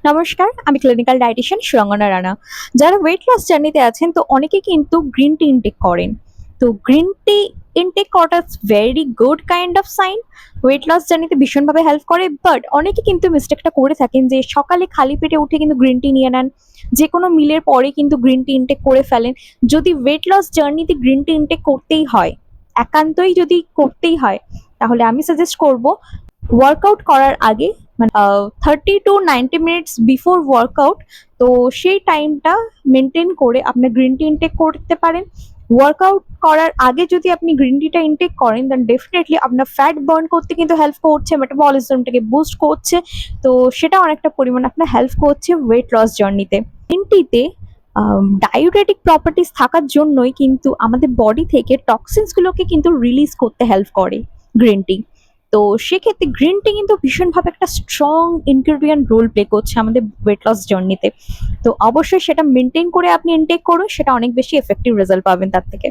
নমস্কার, আমি clinical dietician Surangana Rana. যারা ওয়েট লস জার্নিতে আছেন তো অনেকে কিন্তু গ্রিন টি ইনটেক করেন। তো গ্রিন টি ইনটেক করাটা very good kind of sign. Weight loss জার্নিতে ভীষণভাবে হেল্প করে। বাট অনেকে কিন্তু মিস্টেকটা করে থাকেন যে সকালে খালি পেটে উঠে কিন্তু গ্রিন টি নিয়ে নেন। যে কোনো মিলের পরে কিন্তু গ্রিন টি ইনটেক করে ফেলেন। যদি ওয়েট লস জার্নিতে গ্রিন টি ইনটেক করতেই হয়, একান্তই যদি করতেই হয়, তাহলে আমি সাজেস্ট করব ওয়ার্কআউট করার আগে, মানে 30 to 90 মিনিটস বিফোর ওয়ার্কআউট, তো সেই টাইমটা মেনটেন করে আপনি গ্রিন টি ইনটেক করতে পারেন। ওয়ার্কআউট করার আগে যদি আপনি গ্রিন টিটা ইনটেক করেন দেন ডেফিনেটলি আপনার ফ্যাট বার্ন করতে কিন্তু হেল্প করছে, মেটাবলিজমটাকে বুস্ট করছে। তো সেটা অনেকটা পরিমাণে আপনার হেল্প করছে ওয়েট লস জার্নিতে। গ্রিন টিতে ডায়োরেটিক প্রপার্টিস থাকার জন্যই কিন্তু আমাদের বডি থেকে টক্সিনসগুলোকে কিন্তু রিলিজ করতে হেল্প করে গ্রিন টি। তো সেক্ষেত্রে গ্রিন টি কিন্তু ভীষণভাবে একটা স্ট্রং ইনগ্রেডিয়েন্ট রোল প্লে করছে আমাদের ওয়েট লস জার্নিতে। তো অবশ্যই সেটা মেনটেন করে আপনি ইনটেক করুন, সেটা অনেক বেশি এফেক্টিভ রেজাল্ট পাবেন তার থেকে।